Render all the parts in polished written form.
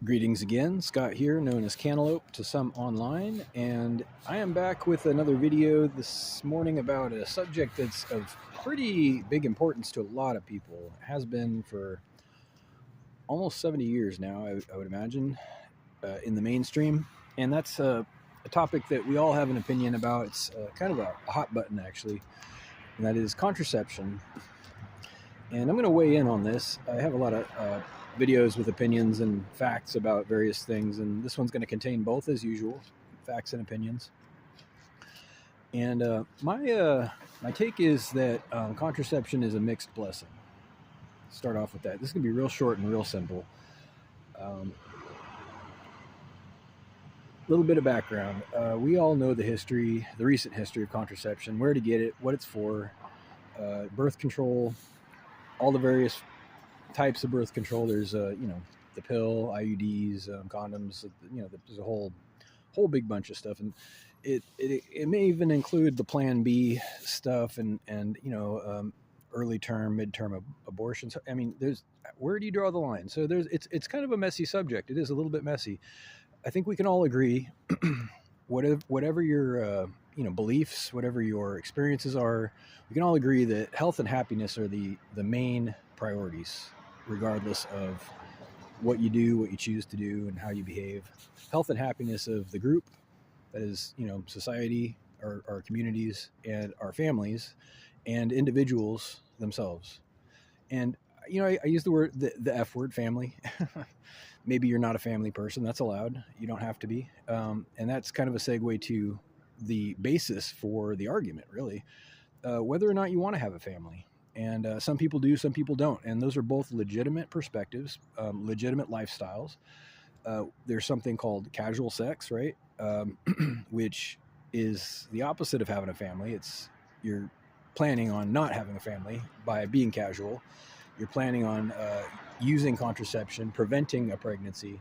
Greetings again, Scott here, known as Cantaloupe to some online, and I am back with another video this morning about a subject that's of pretty big importance to a lot of people. It has been for almost 70 years now, I would imagine, in the mainstream, and that's a topic that we all have an opinion about. It's kind of a hot button, actually, and that is contraception. And I'm going to weigh in on this. I have a lot of videos with opinions and facts about various things, and this one's going to contain both, as usual, facts and opinions. And my take is that contraception is a mixed blessing. Start off with that. This is going to be real short and real simple. Little bit of background. We all know the recent history of contraception, where to get it, what it's for, birth control, all the various types of birth control. There's the pill, IUDs, condoms. There's a whole big bunch of stuff, and it may even include the Plan B stuff and early term, midterm abortions. I mean, where do you draw the line? So it's kind of a messy subject. It is a little bit messy. I think we can all agree, whatever your beliefs, whatever your experiences are, we can all agree that health and happiness are the main priorities, regardless of what you do, what you choose to do, and how you behave. Health and happiness of the group, that is, society, our communities, and our families, and individuals themselves. And I use the F word, family. Maybe you're not a family person. That's allowed. You don't have to be. And that's kind of a segue to the basis for the argument, really, whether or not you want to have a family. And some people do, some people don't. And those are both legitimate perspectives, legitimate lifestyles. There's something called casual sex, right? Which is the opposite of having a family. You're planning on not having a family by being casual. You're planning on using contraception, preventing a pregnancy.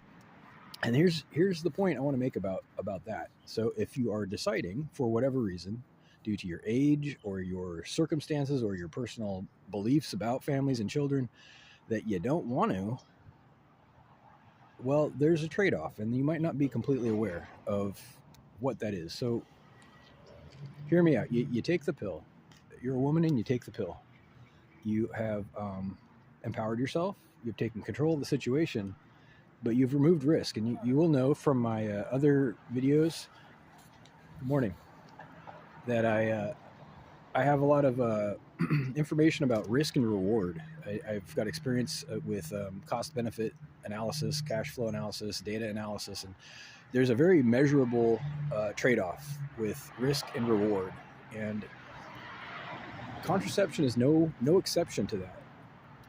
And here's the point I want to make about that. So if you are deciding, for whatever reason, due to your age or your circumstances or your personal beliefs about families and children, that you don't want to, well, there's a trade-off, and you might not be completely aware of what that is. So hear me out. You take the pill. You're a woman and you take the pill. You have empowered yourself. You've taken control of the situation, but you've removed risk. And you will know from my other videos, good morning, that I have a lot of information about risk and reward. I've got experience with cost-benefit analysis, cash flow analysis, data analysis, and there's a very measurable trade-off with risk and reward. And contraception is no exception to that.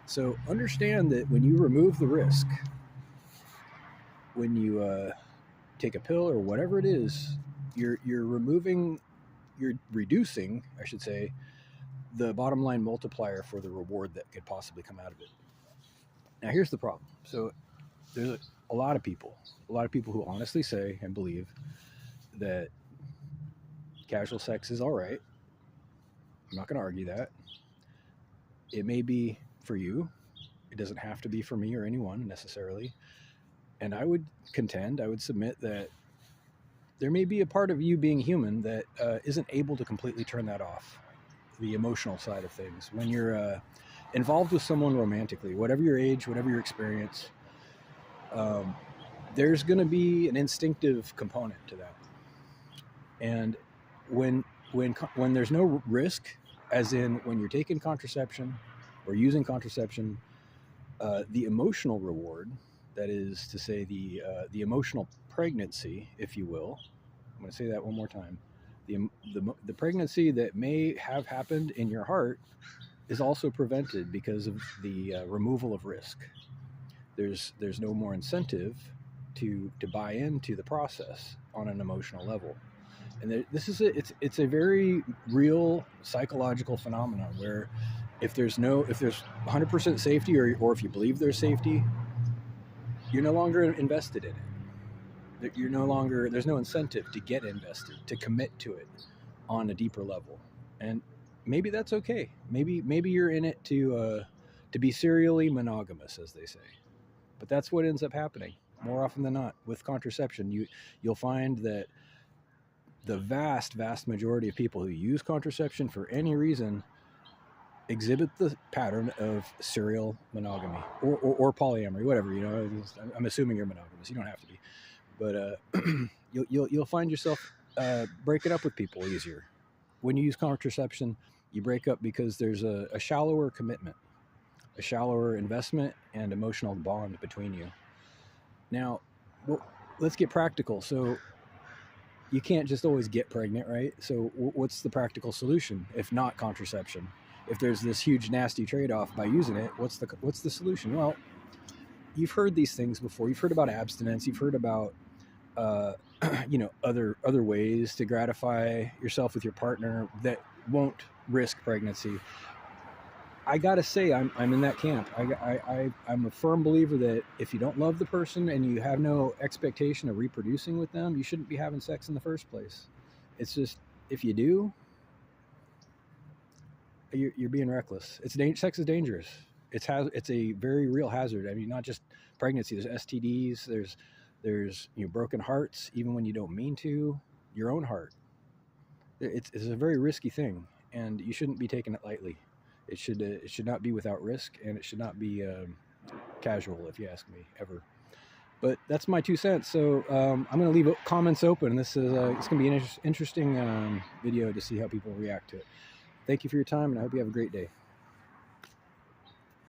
So understand that when you remove the risk, when you take a pill or whatever it is, you're reducing, I should say, the bottom line multiplier for the reward that could possibly come out of it. Now, here's the problem. So there's a lot of people who honestly say and believe that casual sex is all right. I'm not going to argue that. It may be for you. It doesn't have to be for me or anyone necessarily. And I would submit that there may be a part of you being human that isn't able to completely turn that off, the emotional side of things. When you're involved with someone romantically, whatever your age, whatever your experience, there's going to be an instinctive component to that. And when there's no risk, as in when you're taking contraception or using contraception, the emotional reward, that is to say the emotional pregnancy, if you will, I'm going to say that one more time, the pregnancy that may have happened in your heart is also prevented because of the removal of risk. There's no more incentive to buy into the process on an emotional level. And it's a very real psychological phenomenon where if there's 100% safety, or if you believe there's safety, you're no longer invested in it. There's no incentive to get invested, to commit to it on a deeper level. And maybe that's okay. Maybe you're in it to be serially monogamous, as they say. But that's what ends up happening. more often than not with contraception. You'll find that the vast majority of people who use contraception for any reason exhibit the pattern of serial monogamy or polyamory, whatever. You know, I'm assuming you're monogamous. You don't have to be, but you'll find yourself breaking up with people easier when you use contraception. You break up because there's a shallower commitment, a shallower investment, and emotional bond between you. Now, well, let's get practical. So you can't just always get pregnant, right? So what's the practical solution if not contraception? If there's this huge nasty trade-off by using it, what's the solution? Well, you've heard these things before. You've heard about abstinence. You've heard about other ways to gratify yourself with your partner that won't risk pregnancy. I gotta say, I'm in that camp. I'm a firm believer that if you don't love the person and you have no expectation of reproducing with them, you shouldn't be having sex in the first place. It's just, if you do, you're being reckless. Sex is dangerous. It's a very real hazard. I mean, not just pregnancy. There's STDs. There's broken hearts, even when you don't mean to. Your own heart. It's a very risky thing, and you shouldn't be taking it lightly. It should not be without risk, and it should not be casual, if you ask me, ever. But that's my 2 cents. So I'm going to leave comments open. This is it's going to be an interesting video to see how people react to it. Thank you for your time, and I hope you have a great day.